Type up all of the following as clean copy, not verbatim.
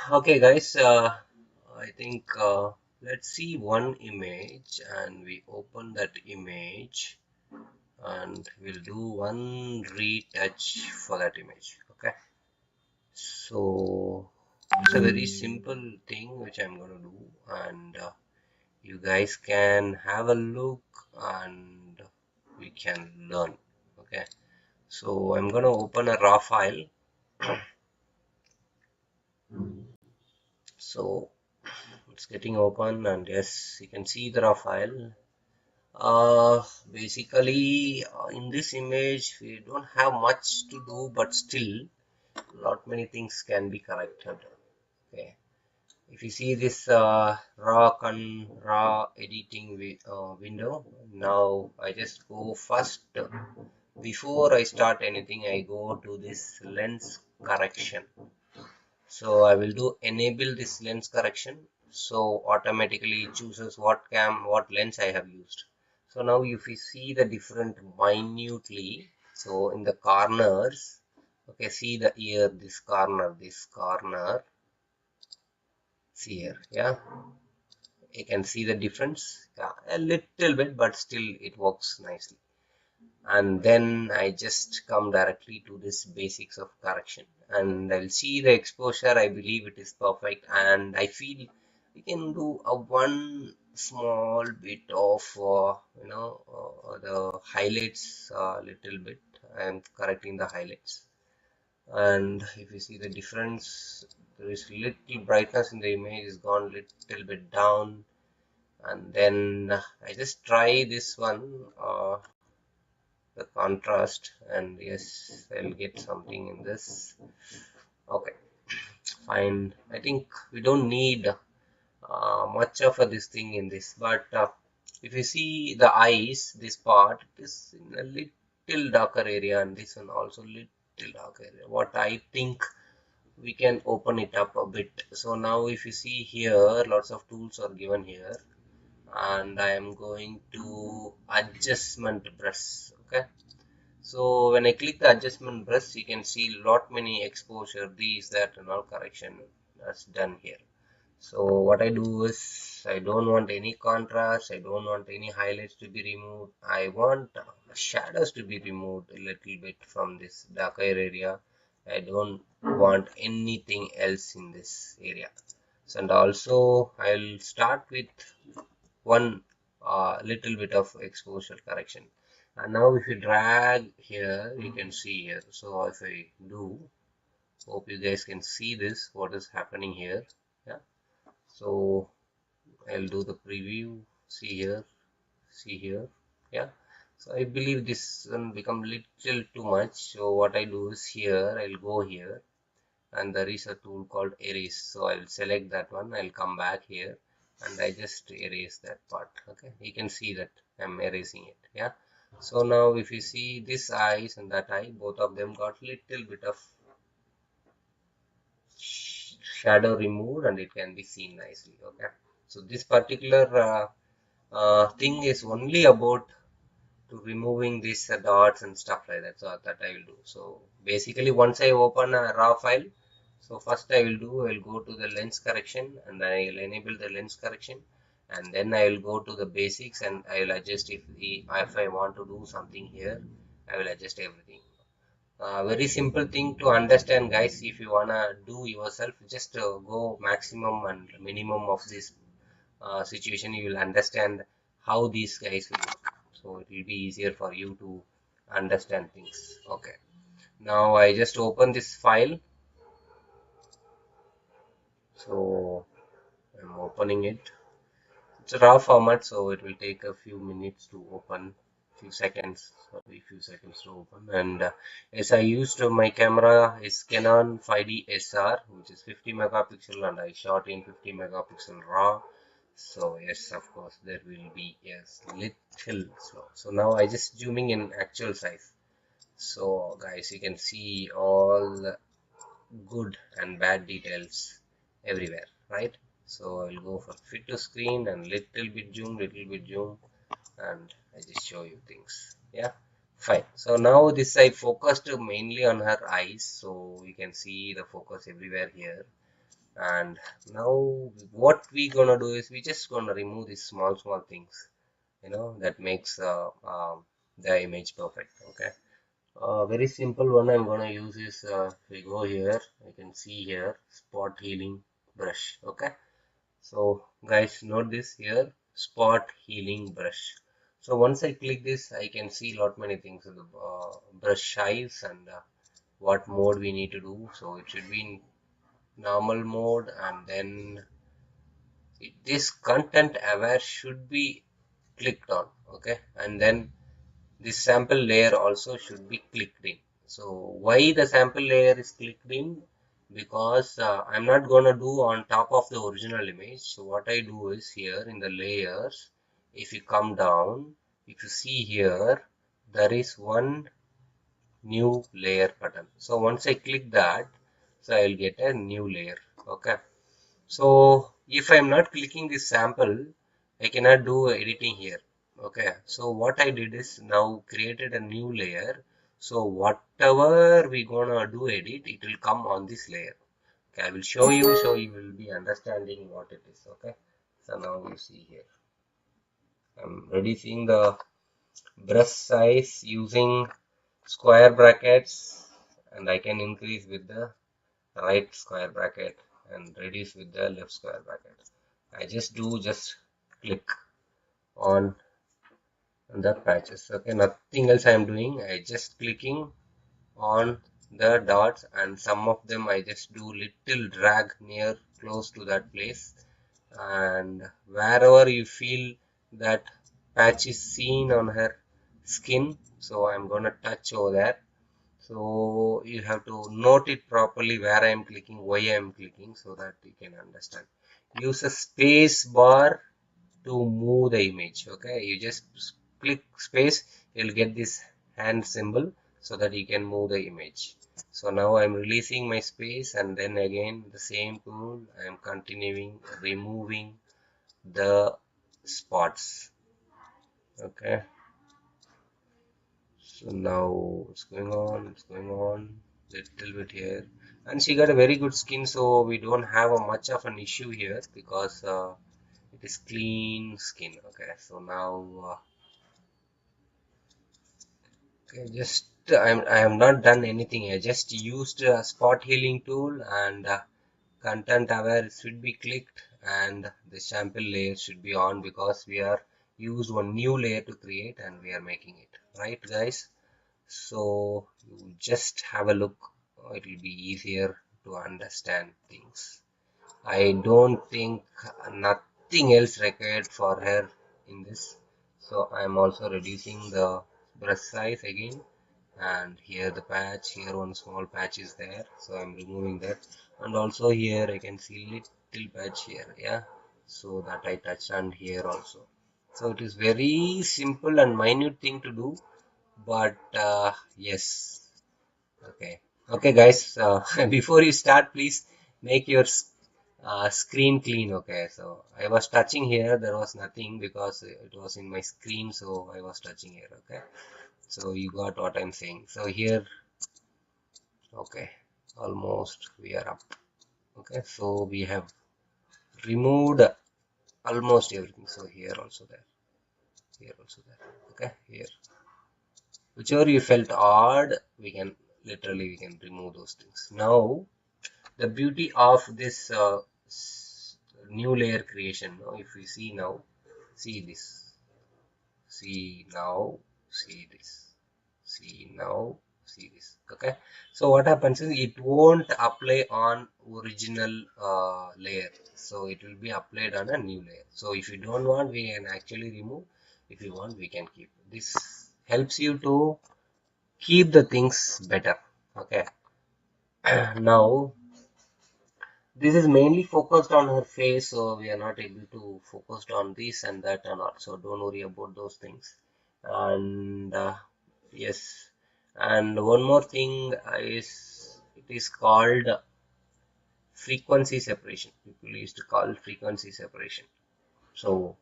Okay, guys, I think let's see one image and we open that image and we'll do one retouch for that image. Okay, so it's a very simple thing which I'm going to do, and you guys can have a look and we can learn. Okay, so I'm going to open a raw file. So it's getting open, and yes, you can see the raw file. Basically, in this image, we don't have much to do, but still, lot many things can be corrected. Okay, if you see this raw editing window, now I just go first. Before I start anything, I go to this lens correction. So I will do enable this lens correction. So automatically it chooses what lens I have used. So now if you see the different minutely, so in the corners, okay, see the ear, this corner, see here, yeah, you can see the difference, yeah, a little bit, but still it works nicely. And then I just come directly to this basics of correction and I'll see the exposure. I believe it is perfect, and I feel we can do a one small bit of the highlights a little bit. I am correcting the highlights, and if you see the difference, there is little brightness in the image is gone little bit down. And then I just try this one, the contrast, and yes, I'll get something in this. Okay, fine. I think we don't need much of this thing in this, but if you see the eyes, this part is in a little darker area, and this one also little darker area. What I think, we can open it up a bit. So now if you see here, lots of tools are given here, and I am going to adjustment brush. Okay, so when I click the adjustment brush, you can see lot many exposure, these, that, and all correction that's done here. So what I do is, I don't want any contrast, I don't want any highlights to be removed. I want shadows to be removed a little bit from this darker area. I don't want anything else in this area. So, and also I'll start with one little bit of exposure correction. And now if you drag here, you can see here. So if I do, hope you guys can see this, what is happening here. Yeah, so I'll do the preview, see here, yeah. So I believe this one become little too much. So what I do is, here I'll go here, and there is a tool called erase. So I'll select that one, I'll come back here, and I just erase that part. Okay, you can see that I'm erasing it. Yeah, so now if you see this eyes and that eye, both of them got little bit of shadow removed, and it can be seen nicely. Okay, so this particular thing is only about to removing these dots and stuff like that. So that I will do. So basically, once I open a raw file, so first I will go to the lens correction, and I will enable the lens correction, and then I will go to the basics, and I will adjust if I want to do something here, I will adjust everything. Very simple thing to understand, guys. If you wanna do yourself, just go maximum and minimum of this situation. You will understand how these guys will work. So it will be easier for you to understand things. Okay. Now I just open this file. So I'm opening it. It's a raw format, so it will take a few minutes to open, few seconds, sorry, few seconds to open. And as I used my camera is Canon 5D SR, which is 50 megapixel, and I shot in 50 megapixel raw. So yes, of course, there will be, yes, little slow. So now I just zooming in actual size. So guys, you can see all the good and bad details everywhere, right? So I'll go for fit to screen and little bit zoom, and I just show you things. Yeah, fine. So now this I focused mainly on her eyes, so you can see the focus everywhere here. And now what we gonna do is we just gonna remove these small things, that makes the image perfect. Okay, very simple one I'm gonna use is, we go here, I can see here spot healing brush. Okay, so guys, note this here, spot healing brush. So once I click this, I can see lot many things in the brush size and what mode we need to do. So it should be in normal mode, and then this content aware should be clicked on. Okay, and then this sample layer also should be clicked in. So why the sample layer is clicked in? Because I'm not gonna do on top of the original image. So what I do is here in the layers, if you come down, if you see here, there is one new layer button. So once I click that, so I'll get a new layer. Okay, so if I'm not clicking this sample, I cannot do editing here. Okay, so what I did is now created a new layer. So whatever we gonna do edit, it will come on this layer. Okay, I will show you so you will be understanding what it is. Okay, so now you see here, I'm reducing the brush size using square brackets, and I can increase with the right square bracket and reduce with the left square bracket. I just click on the patches. Okay, nothing else I am doing. I just clicking on the dots, and some of them I just do little drag near close to that place, and wherever you feel that patch is seen on her skin, so I'm gonna touch over there. So you have to note it properly where I am clicking, why I am clicking, so that you can understand. Use a space bar to move the image. Okay, you just click space, you'll get this hand symbol so that you can move the image. So now I'm releasing my space, and then again the same tool, I am continuing removing the spots. Okay, so now what's going on, little bit here, and she got a very good skin, so we don't have a much of an issue here because it is clean skin. Okay, so now okay, just I have not done anything. I just used a spot healing tool, and content aware should be clicked, and the sample layer should be on because we are use one new layer to create and we are making it right, guys. So you just have a look. It will be easier to understand things. I don't think nothing else required for her in this. So I am also reducing the brush size again, and here the patch, here one small patch is there, so I'm removing that, and also here I can see little patch here, yeah, so that I touched, and here also. So it is very simple and minute thing to do, but yes. Okay, okay, guys. Before you start, please make your screen clean. Okay, so I was touching here. There was nothing because it was in my screen, so I was touching here. Okay, so you got what I'm saying. So here, okay, almost we are up. Okay, so we have removed almost everything. So here also there, here also there. Okay, here, whichever you felt odd, we can literally we can remove those things. Now the beauty of this new layer creation, if we see now, see this, see now, see this, see now, see this. Okay, so what happens is it won't apply on original layer, so it will be applied on a new layer. So if you don't want, we can actually remove. If you want, we can keep. This helps you to keep the things better. Okay, now this is mainly focused on her face, so we are not able to focus on this and that and all, so don't worry about those things. And yes, and one more thing is, it is called frequency separation. People used to call frequency separation, so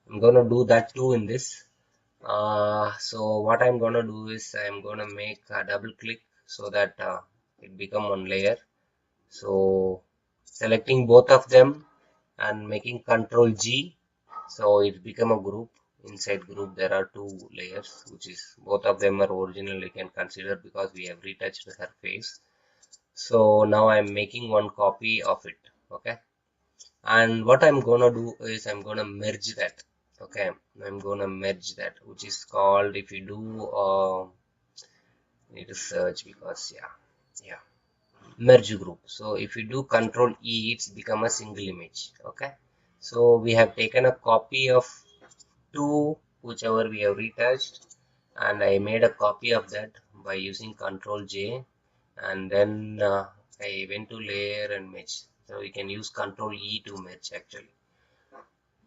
I'm gonna do that too in this. So what I'm gonna do is I'm gonna make a double click so that it become one layer. So selecting both of them and making Control G. So it become a group. Inside group there are two layers, which is both of them are original, you can consider, because we have retouched her face. So now I'm making one copy of it. Okay, and what I'm gonna do is I'm gonna merge that. Okay, I'm gonna merge that, which is called, if you do need to search, because yeah, merge group. So if you do Control E, it's become a single image. Okay, so we have taken a copy of two, whichever we have retouched, and I made a copy of that by using Control J, and then I went to layer and merge. So we can use Control E to merge actually.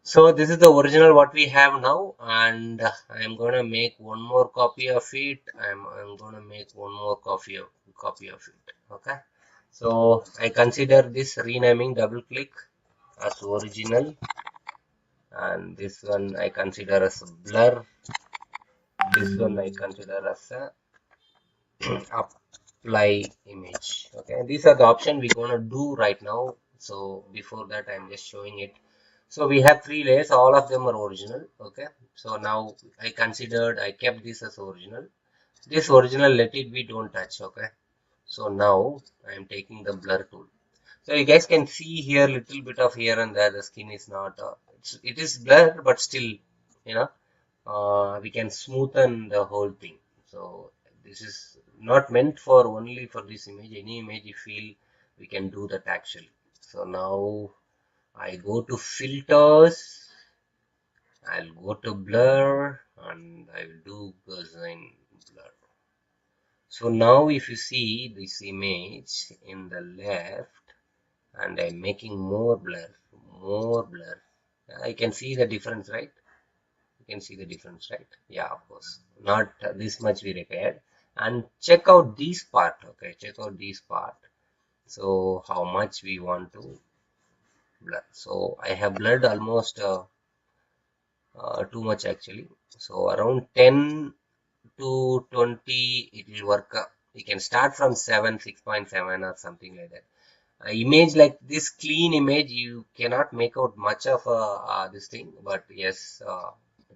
So this is the original what we have now, and I'm gonna make one more copy of it. I'm gonna make one more copy of it. Okay. So I consider this renaming, double click as original, and this one I consider as a blur. This one I consider as a apply image. Okay, these are the options we're gonna do right now. So before that, I'm just showing it. So we have three layers, all of them are original. Okay, so now I kept this as original. This original, let it be, don't touch. Okay, so now I am taking the blur tool. So you guys can see here little bit of here and there, the skin is not it is blurred, but still, you know, we can smoothen the whole thing. So this is not meant for only for this image. Any image you feel, we can do that actually. So now I go to filters, I'll go to blur, and I will do Gaussian blur. So now if you see this image in the left, and I'm making more blur, I can see the difference, right? You can see the difference, right? Yeah, of course, not this much we repaired. And check out this part. Okay, check out this part. So how much we want to blur. So I have blurred almost too much actually. So around 10 to 20 it will work. You can start from 7, 6.7 or something like that. Image like this clean image, you cannot make out much of this thing, but yes,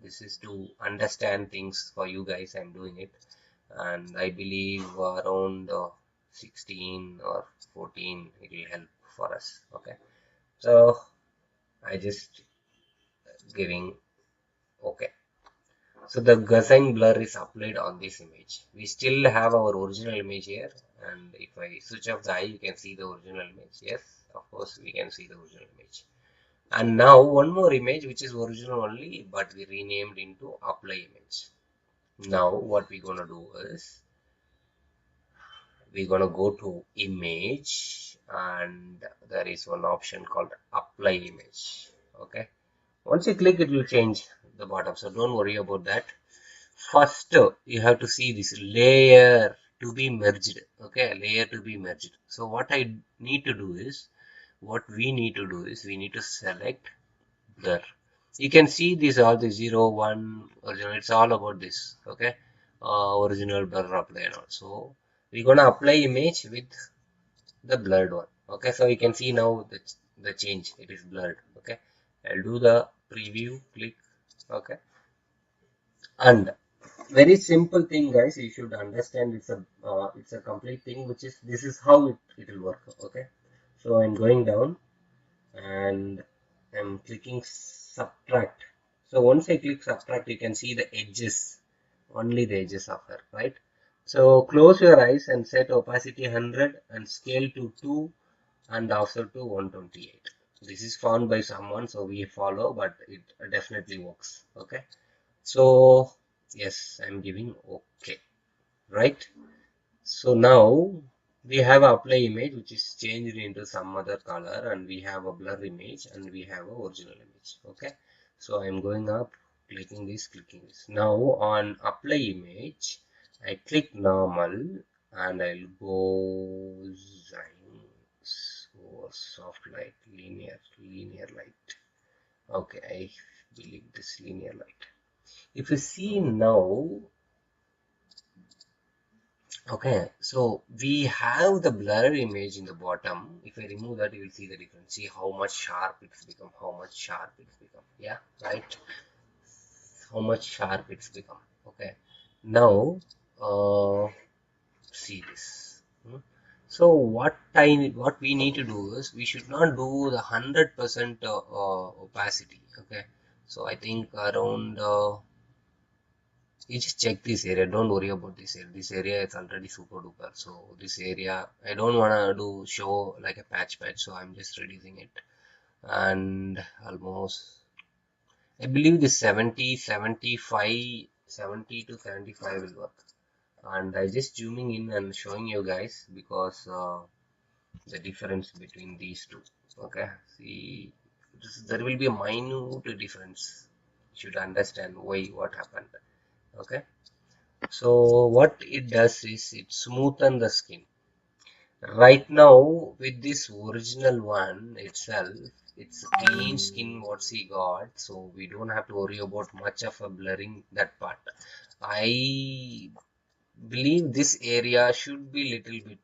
this is to understand things for you guys. I'm doing it, and I believe around 16 or 14 it will help for us. Okay, so I just giving okay. So the Gaussian blur is applied on this image. We still have our original image here, and if I switch off the eye, you can see the original image. Yes, of course, we can see the original image. And now one more image which is original only, but we renamed into apply image. Now what we're gonna do is we're gonna go to image, and there is one option called apply image. Okay. Once you click, it will change the bottom. So don't worry about that. First, you have to see this layer to be merged. Okay, layer to be merged. So what I need to do is, what we need to do is, we need to select blur. You can see this all the 0, 1, original. It's all about this. Okay, original blur apply and all. So we're gonna apply image with the blurred one. Okay, so you can see now the change. It is blurred. Okay, I'll do the preview. Click. Okay, and very simple thing, guys. You should understand it's a complete thing, which is this is how it will work. Okay, so I'm going down and I'm clicking subtract. So once I click subtract, you can see the edges, only the edges of her, right? So close your eyes and set opacity 100 and scale to 2 and offset to 128. This is found by someone, so we follow, but it definitely works. Okay, so yes, I'm giving okay, right? So now we have a apply image which is changed into some other color, and we have a blur image, and we have a original image. Okay, so I'm going up, clicking this, clicking this. Now on apply image, I click normal, and I'll go or soft light, linear light. Okay, I believe this linear light. If you see now, Okay, so we have the blur image in the bottom. If I remove that, you will see the difference. See how much sharp it's become, how much sharp it's become. Yeah, right? How much sharp it's become. Okay, now see this. So what we need to do is we should not do the 100% opacity. Okay, so I think around you just check this area. Don't worry about this area. This area is already super duper. So this area, I don't wanna do show like a patch. So I'm just reducing it and almost. I believe this 70, 75, 70 to 75 will work. And I just zooming in and showing you guys because the difference between these two. Okay, see, there will be a minute difference. You should understand why what happened. Okay. So what it does is it smoothen the skin. Right now with this original one itself, it's clean skin what she got, so we don't have to worry about much of a blurring that part. I believe this area should be little bit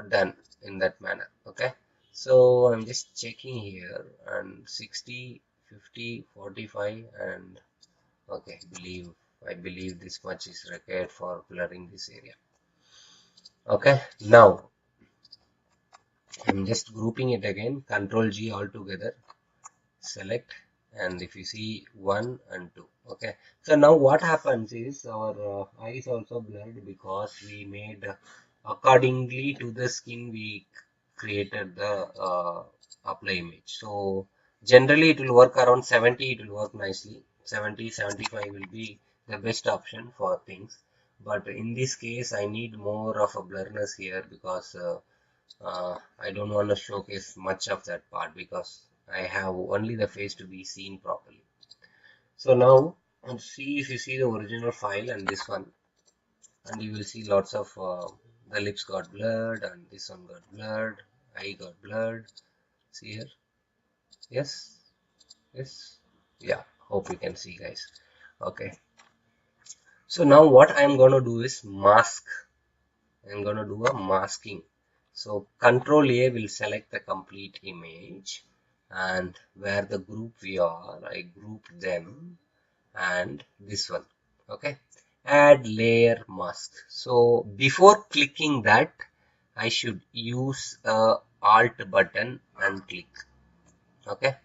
done in that manner. Okay, so I'm just checking here and 60, 50, 45 and okay, I believe this much is required for blurring this area. Okay, now I'm just grouping it again. Control G all together. Select, and if you see 1 and 2. Okay, so now what happens is our eyes also blurred because we made accordingly to the skin we created the apply image. So generally it will work around 70. It will work nicely. 70, 75 will be the best option for things, but in this case I need more of a blurriness here because I don't want to showcase much of that part because I have only the face to be seen properly. So now see if you see the original file and this one, and you will see lots of the lips got blurred and this one got blurred, eye got blurred. See here, yes, yes, yeah. Hope you can see, guys. Okay. So now what I'm gonna do is mask. I'm gonna do a masking. So Control A will select the complete image, and where the group we are, I group them and this one. Okay, add layer mask. So before clicking that, I should use a Alt button and click. Okay,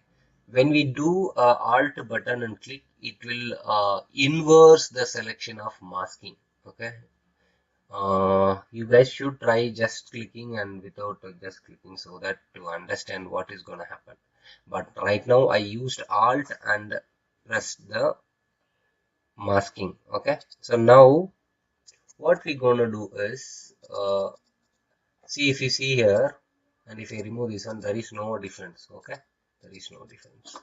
when we do a Alt button and click, it will inverse the selection of masking. Okay, you guys should try just clicking and without just clicking so that to understand what is going to happen. But right now I used Alt and pressed the masking. Okay, so now what we're going to do is see if you see here, and if I remove this one, there is no difference. Okay, there is no difference.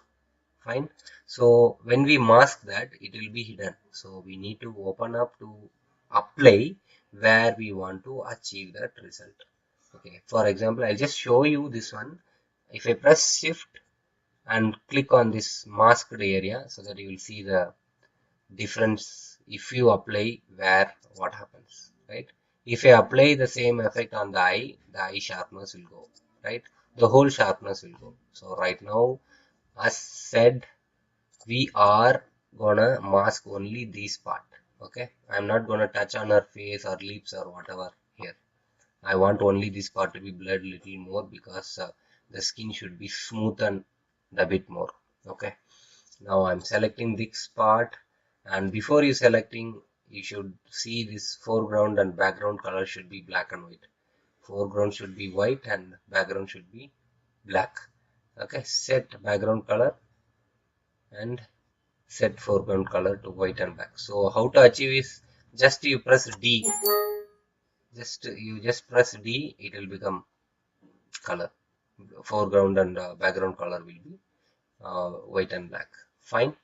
Fine. So when we mask that, it will be hidden. So we need to open up to apply where we want to achieve that result. Okay, for example, I'll just show you this one. If I press shift and click on this masked area so that you will see the difference if you apply where what happens, right? If I apply the same effect on the eye sharpness will go, right? The whole sharpness will go. So right now, as said, we are gonna mask only this part. Okay, I'm not gonna touch on her face or lips or whatever here. I want only this part to be blurred little more because the skin should be smoothened a bit more. Okay, now I'm selecting this part, and before you selecting, you should see this foreground and background color should be black and white. Foreground should be white and background should be black. Okay, set background color and set foreground color to white and black. So how to achieve is just you press D. You just press D, it will become color. Foreground and background color will be white and black. Fine.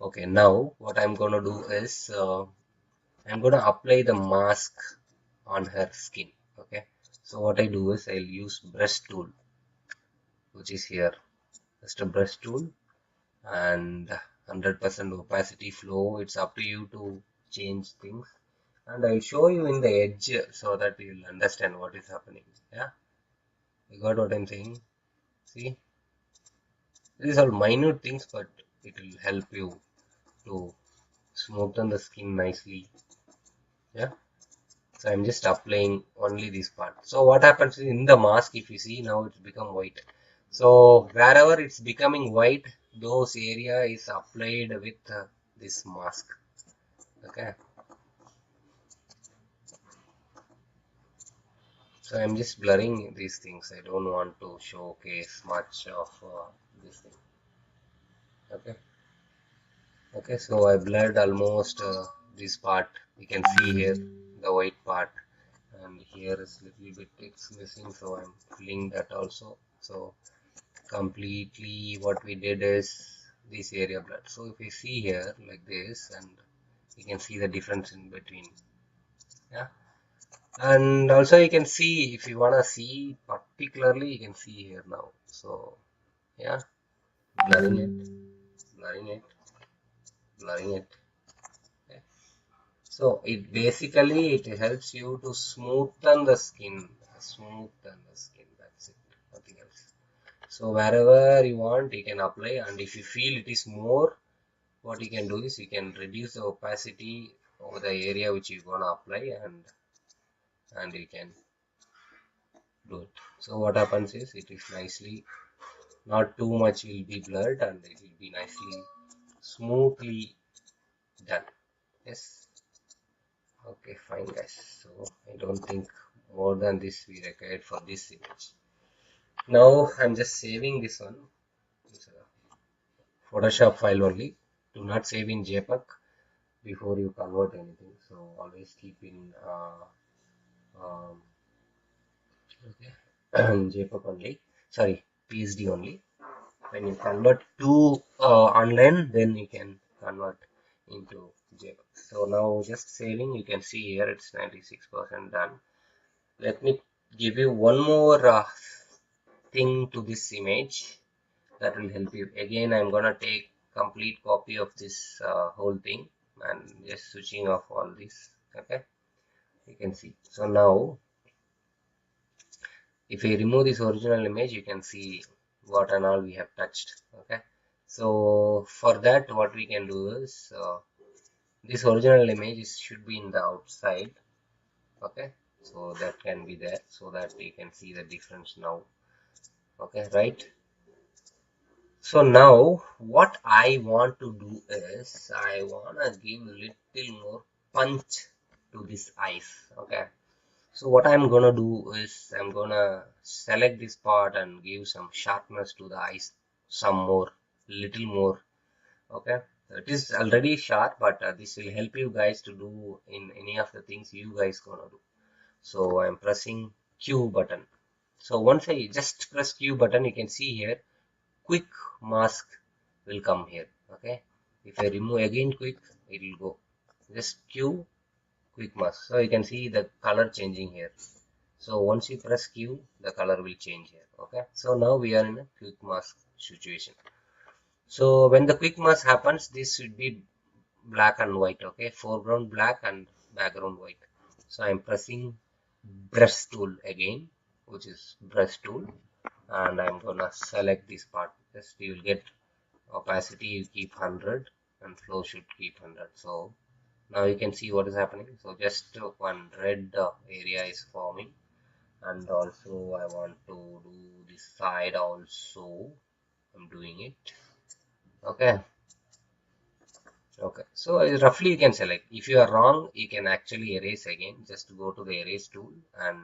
Okay. Now what I'm gonna do is I'm gonna apply the mask on her skin. Okay. So what I do is I'll use brush tool, which is here. Just a brush tool and 100% opacity flow. It's up to you to change things. and I'll show you in the edge so that you'll understand what is happening. Yeah, you got what I'm saying? See, these are minute things, but it will help you to smoothen the skin nicely. Yeah, so I'm just applying only this part. So what happens in the mask, if you see now, it's become white. So wherever it's becoming white, those area is applied with this mask. Okay, so I'm just blurring these things. I don't want to showcase much of this thing. Okay, okay, so I blurred almost this part. You can see here the white part, and here is little bit it's missing, so I'm filling that also. So completely what we did is this area blurred. So if you see here like this, and you can see the difference in between. Yeah, and also you can see, if you want to see particularly, you can see here now. So yeah, blurring it, blurring it, blurring it. Okay. So it basically it helps you to smoothen the skin, smoothen the skin. That's it, nothing else. So wherever you want, you can apply, and if you feel it is more, what you can do is you can reduce the opacity over the area which you gonna apply, and you can do it. So what happens is it is nicely, not too much will be blurred, and it will be nicely smoothly done. Yes. Okay, fine guys. So I don't think more than this we required for this image. Now I'm just saving this one. It's a Photoshop file only. Do not save in JPEG before you convert anything. So always keep in um, okay, JPEG only. Sorry, PSD only. When you convert to online, then you can convert into JPEG. So now just saving. You can see here it's 96% done. Let me give you one more thing to this image that will help you. Again, I'm gonna take complete copy of this whole thing and just switching off all this. Okay, you can see. So now if we remove this original image, you can see what and all we have touched. Okay, so for that what we can do is this original image should be in the outside. Okay, so that can be there, so that you can see the difference now. Okay, right. So now what I want to do is I wanna give little more punch to this eyes. Okay, so what I'm gonna do is I'm gonna select this part and give some sharpness to the eyes, some more, little more. Okay, it is already sharp, but this will help you guys to do in any of the things you guys gonna do. So I'm pressing Q button. So once I just press Q button, you can see here quick mask will come here. Okay, if I remove again quick, it will go. Just Q quick mask. So you can see the color changing here. So once you press Q, the color will change here. Okay, so now we are in a quick mask situation. So when the quick mask happens, this should be black and white. Okay, foreground black and background white. So I'm pressing brush tool again, which is brush tool, and I'm gonna select this part. Just you will get opacity, you keep 100, and flow should keep 100. So now you can see what is happening. So just one red area is forming, and also I want to do this side also. I'm doing it. Okay, okay, so roughly you can select. If you are wrong, you can actually erase again. Just go to the erase tool, and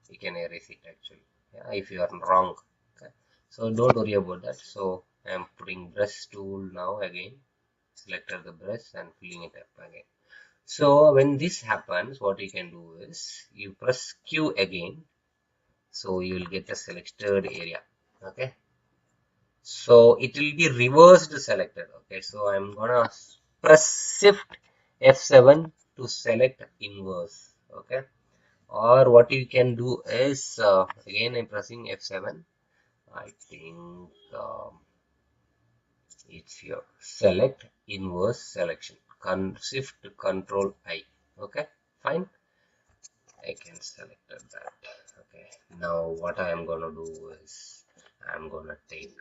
you can erase it actually. Yeah, if you are wrong. Okay, so don't worry about that. So I am putting brush tool now again, selected the brush and filling it up again. So when this happens, what you can do is you press Q again, so you will get the selected area. Okay, so it will be reversed selected. Okay, so I'm gonna press shift F7 to select inverse. Okay, or what you can do is again I'm pressing F7. I think it's your select inverse selection, shift control I. Okay, Fine, I can select that. Okay, now what I am gonna do is I'm gonna take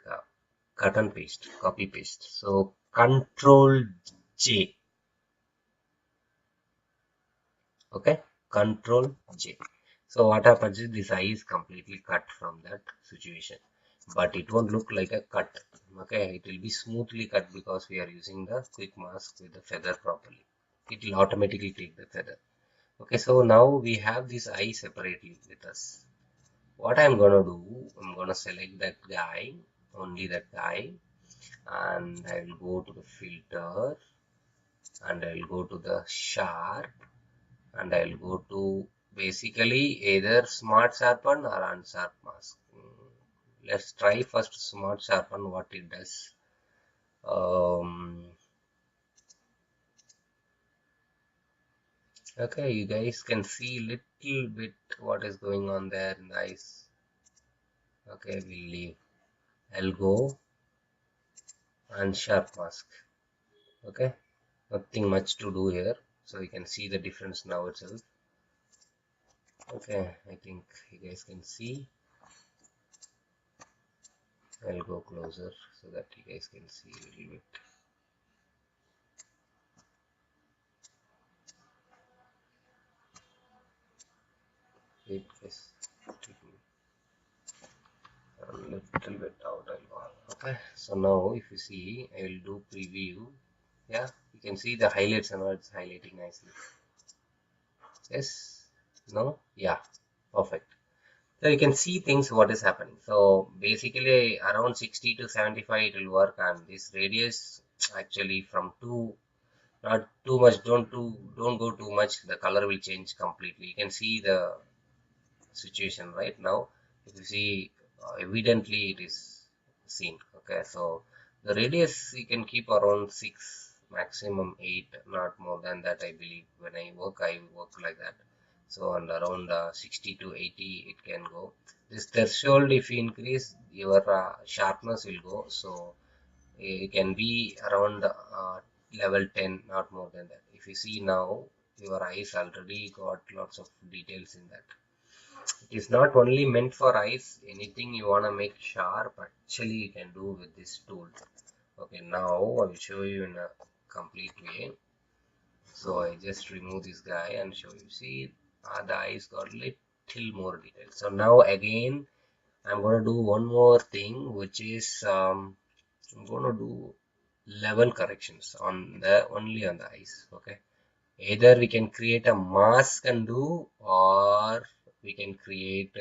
cut and paste, copy paste. So Control J. Okay, Control J. So what happens is this eye is completely cut from that situation, but it won't look like a cut. Okay, it will be smoothly cut because we are using the quick mask with the feather properly. It will automatically take the feather. Okay, so now we have this eye separately with us. What I'm gonna do, I'm gonna select that guy, only that guy, and I'll go to the filter, and I'll go to the sharp, and I'll go to basically either smart sharpen or unsharp mask. Let's try first smart sharpen what it does. Okay, you guys can see little bit what is going on there in the eyes. Okay, we'll leave. I'll go unsharp mask. Okay, nothing much to do here, so you can see the difference now itself. Okay, I think you guys can see. I'll go closer so that you guys can see a little bit. Wait guys, a little bit out. I'll go. Okay, so now if you see, I will do preview. Yeah, you can see the highlights and it's highlighting nicely. Yes, no, yeah, perfect. So you can see things what is happening. So basically around 60 to 75 it will work, and this radius actually from 2, not too much, don't go too much, the color will change completely. You can see the situation right now. If you see, evidently it is seen. Okay, so the radius you can keep around 6, maximum 8, not more than that. I believe when I work like that. So and around 60 to 80 it can go. This threshold, if you increase, your sharpness will go. So it can be around level 10, not more than that. If you see now, your eyes already got lots of details in that. It is not only meant for eyes. Anything you want to make sharp, actually you can do with this tool. Okay, now I will show you in a complete way. So I just remove this guy and show you. See, the eyes got little more detail. So now again, I'm going to do one more thing, which is I'm going to do level corrections on the only on the eyes. Okay, either we can create a mask and do, or we can create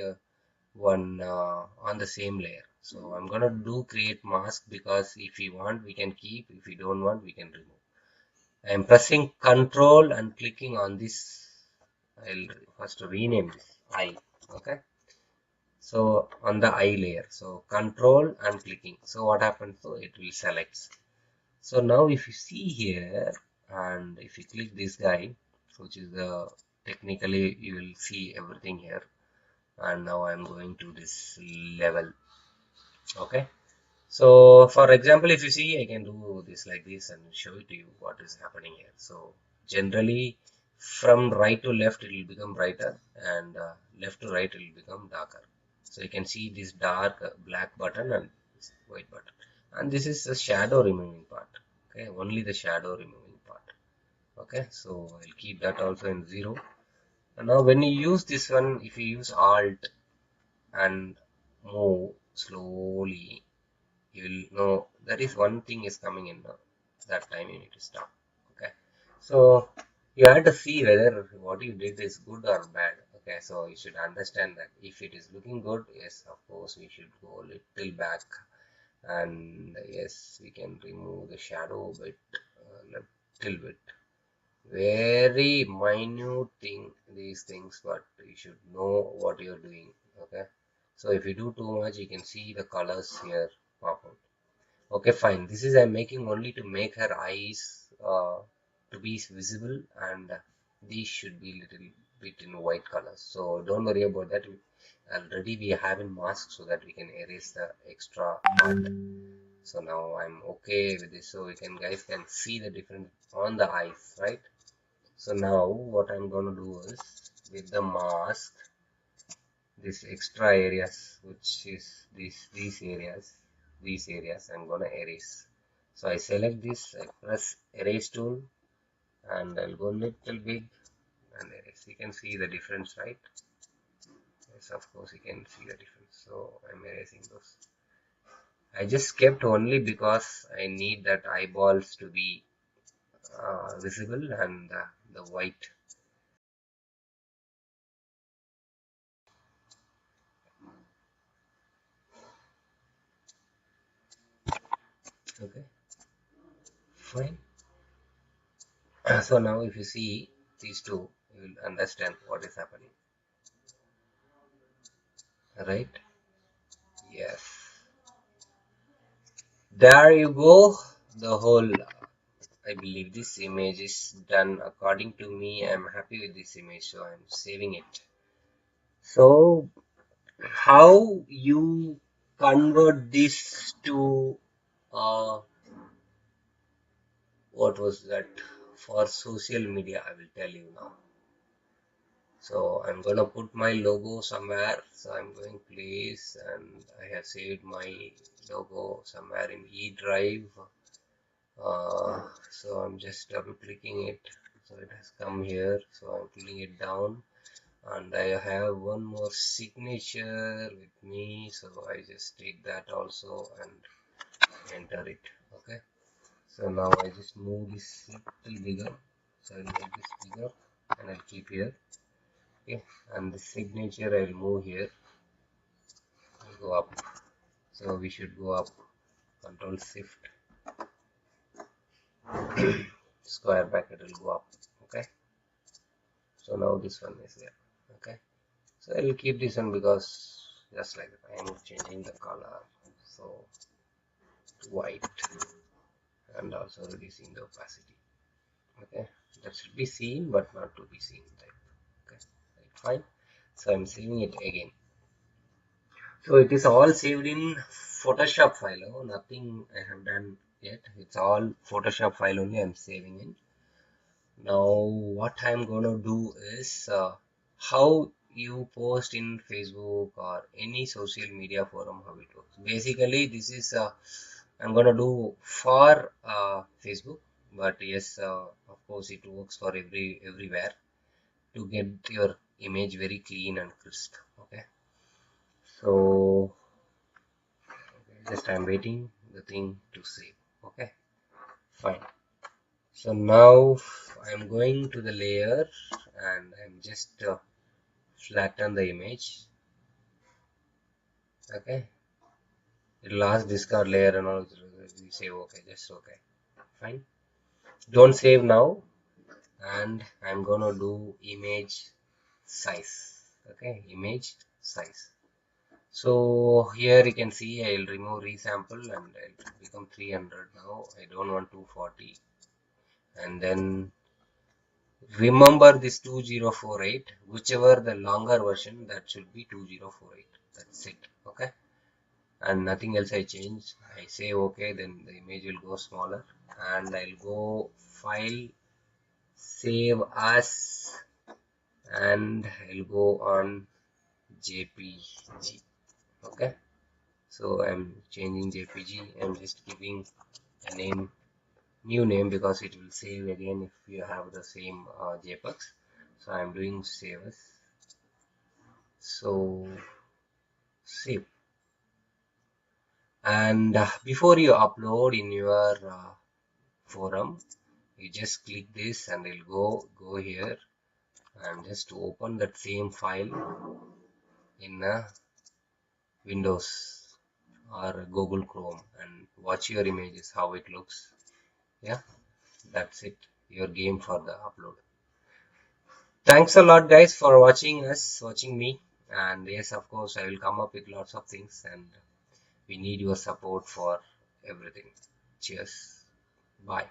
one on the same layer. So I'm gonna do create mask, because if we want we can keep, if we don't want we can remove. I'm pressing control and clicking on this. I'll first rename this eye. Okay, so on the eye layer, so control and clicking. So what happens, so it will select. So now if you see here, and if you click this guy, which is the technically you will see everything here. And now I'm going to this level. Okay, so for example, if you see, I can do this like this and show it to you what is happening here. So generally from right to left it will become brighter, and left to right it will become darker. So you can see this dark black button and this white button, and this is the shadow removing part. Okay, only the shadow removing part. Okay, so I'll keep that also in 0. And now when you use this one, if you use alt and move slowly, you will know that is one thing is coming in now. That time you need to stop. Okay, so you have to see whether what you did is good or bad. Okay, so you should understand that if it is looking good, yes, of course we should go a little back, and yes, we can remove the shadow bit, a little bit, very minute thing, these things, but you should know what you're doing. Okay, so if you do too much, you can see the colors here pop out. Okay, fine, this is I'm making only to make her eyes to be visible, and these should be little bit in white colors, so don't worry about that. Already we have in mask so that we can erase the extra part. So now I'm okay with this, so we can guys can see the difference on the eyes, right? So now what I'm going to do is, with the mask, this extra areas, which is these areas I'm going to erase. So I select this, I press erase tool, and I'll go little big and erase. You can see the difference, right? Yes, of course you can see the difference. So I'm erasing those. I just kept only because I need that eyeballs to be visible, and the white. Okay, fine. So now if you see these two, you will understand what is happening, right? Yes, there you go. The whole, I believe this image is done according to me. I'm happy with this image, so I'm saving it. So how you convert this to what was that, for social media, I will tell you now. So I'm gonna put my logo somewhere. So I'm going place, and I have saved my logo somewhere in E drive. So I'm just double clicking it, so it has come here. So I'm pulling it down, and I have one more signature with me, so I just take that also and enter it. Okay, so now I just move this little bigger, so I'll make this bigger and I'll keep here. Okay, and the signature I'll move here, I'll go up, so we should go up, control shift, square bracket will go up. Okay, so now this one is there. Okay, so I'll keep this one because just like that, I am changing the color, so to white, and also reducing the opacity. Okay, that should be seen but not to be seen type. Okay, right, fine. So I'm saving it again. So it is all saved in Photoshop file. Oh, nothing I have done yet. It's all Photoshop file only I'm saving in. Now what I'm gonna do is how you post in Facebook or any social media forum, how it works. Basically this is I'm gonna do for Facebook, but yes, of course it works for everywhere to get your image very clean and crisp. Okay, so just I'm waiting the thing to save. Okay, fine. So now I'm going to the layer, and I'm just flatten the image. Okay, it'll ask discard layer and all. We say okay, just okay, fine. Don't save now, and I'm gonna do image size. Okay, image size. So here you can see I'll remove resample, and it'll become 300 now. I don't want 240. And then remember this 2048, whichever the longer version, that should be 2048. That's it. Okay, and nothing else I change. I say okay, then the image will go smaller, and I'll go file, save as, and I'll go on JPG. Okay, so I'm changing JPG. I'm just giving a name, new name, because it will save again if you have the same JPEGs. So I'm doing save as. So save, and before you upload in your forum, you just click this and it'll go here, and just open that same file in Windows or Google Chrome and watch your images how it looks. Yeah, that's it, your game for the upload. Thanks a lot guys for watching me, and yes, of course I will come up with lots of things, and we need your support for everything. Cheers, bye.